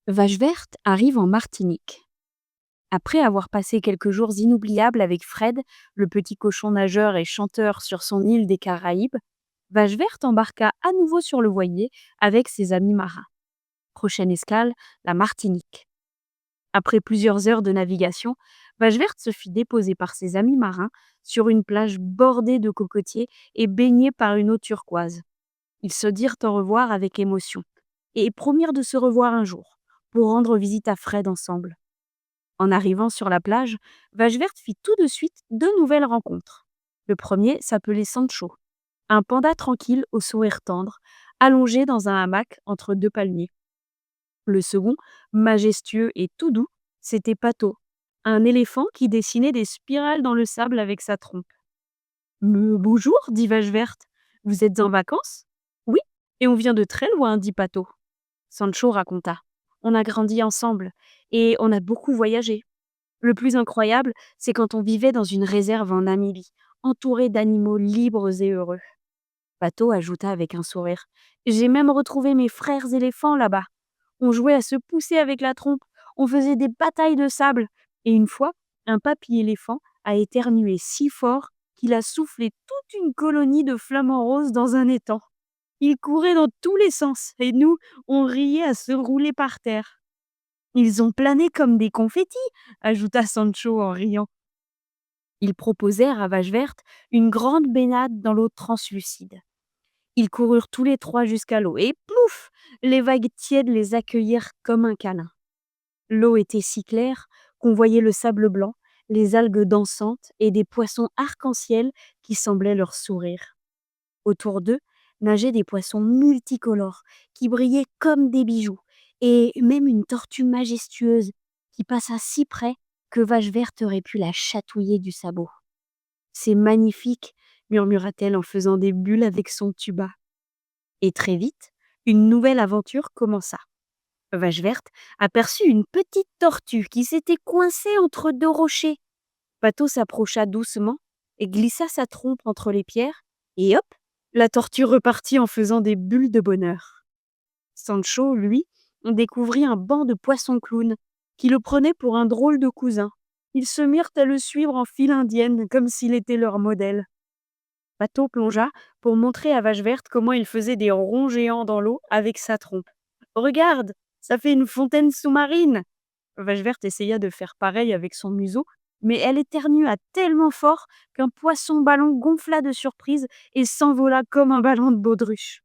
Vache verte arrive en Martinique. Après avoir passé quelques jours inoubliables avec Fred, le petit cochon nageur et chanteur sur son île des Caraïbes, Vache verte embarqua à nouveau sur le voilier avec ses amis marins. Prochaine escale, la Martinique. Après plusieurs heures de navigation, Vache verte se fit déposer par ses amis marins sur une plage bordée de cocotiers et baignée par une eau turquoise. Ils se dirent au revoir avec émotion et promirent de se revoir un jour pour rendre visite à Fred ensemble. En arrivant sur la plage, Vache verte fit tout de suite deux nouvelles rencontres. Le premier s'appelait Sancho, un panda tranquille au sourire tendre, allongé dans un hamac entre deux palmiers. Le second, majestueux et tout doux, c'était Pato, un éléphant qui dessinait des spirales dans le sable avec sa trompe. Bonjour, dit Vache verte. Vous êtes en vacances? Oui, et on vient de très loin, dit Pato. Sancho raconta. On a grandi ensemble et on a beaucoup voyagé. Le plus incroyable, c'est quand on vivait dans une réserve en Namibie, entouré d'animaux libres et heureux. Pato ajouta avec un sourire. J'ai même retrouvé mes frères éléphants là-bas. On jouait à se pousser avec la trompe, on faisait des batailles de sable. Et une fois, un papy éléphant a éternué si fort qu'il a soufflé toute une colonie de flamants roses dans un étang. Il courait dans tous les sens et nous, on riait à se rouler par terre. Ils ont plané comme des confettis, ajouta Sancho en riant. Ils proposèrent à Vache verte une grande baignade dans l'eau translucide. Ils coururent tous les trois jusqu'à l'eau et plouf, les vagues tièdes les accueillirent comme un câlin. L'eau était si claire qu'on voyait le sable blanc, les algues dansantes et des poissons arc-en-ciel qui semblaient leur sourire. Autour d'eux nageaient des poissons multicolores qui brillaient comme des bijoux, et même une tortue majestueuse qui passa si près que Vache verte aurait pu la chatouiller du sabot. C'est magnifique, murmura-t-elle en faisant des bulles avec son tuba. Et très vite, une nouvelle aventure commença. Vache verte aperçut une petite tortue qui s'était coincée entre deux rochers. Pato s'approcha doucement et glissa sa trompe entre les pierres, et hop, la tortue repartit en faisant des bulles de bonheur. Sancho, lui, découvrit un banc de poissons clowns qui le prenaient pour un drôle de cousin. Ils se mirent à le suivre en file indienne comme s'il était leur modèle. Pato plongea pour montrer à Vache verte comment il faisait des ronds géants dans l'eau avec sa trompe. Regarde, ça fait une fontaine sous-marine. Vache verte essaya de faire pareil avec son museau, mais elle éternua tellement fort qu'un poisson-ballon gonfla de surprise et s'envola comme un ballon de baudruche.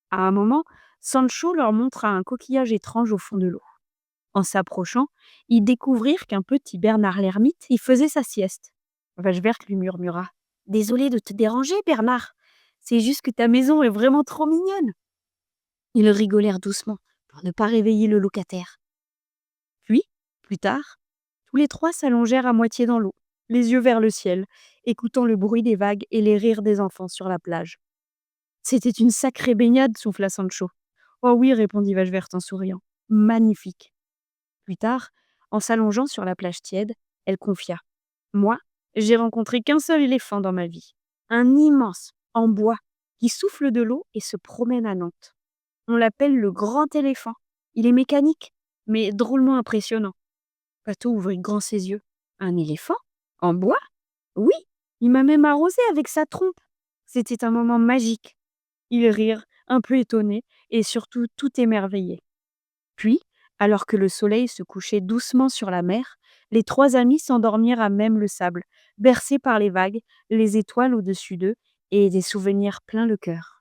À un moment, Sancho leur montra un coquillage étrange au fond de l'eau. En s'approchant, ils découvrirent qu'un petit Bernard l'ermite y faisait sa sieste. Vache verte lui murmura. Désolé de te déranger, Bernard. C'est juste que ta maison est vraiment trop mignonne. Ils rigolèrent doucement pour ne pas réveiller le locataire. Puis, plus tard, tous les trois s'allongèrent à moitié dans l'eau, les yeux vers le ciel, écoutant le bruit des vagues et les rires des enfants sur la plage. C'était une sacrée baignade, souffla Sancho. Oh oui, répondit Vache verte en souriant. Magnifique. Plus tard, en s'allongeant sur la plage tiède, elle confia. Moi, j'ai rencontré qu'un seul éléphant dans ma vie. Un immense, en bois, qui souffle de l'eau et se promène à Nantes. On l'appelle le grand éléphant. Il est mécanique, mais drôlement impressionnant. Pato ouvrit grand ses yeux. Un éléphant? En bois? Oui, il m'a même arrosé avec sa trompe. C'était un moment magique. Ils rirent, un peu étonnés, et surtout tout émerveillés. Puis, alors que le soleil se couchait doucement sur la mer, les trois amis s'endormirent à même le sable, bercés par les vagues, les étoiles au-dessus d'eux et des souvenirs plein le cœur.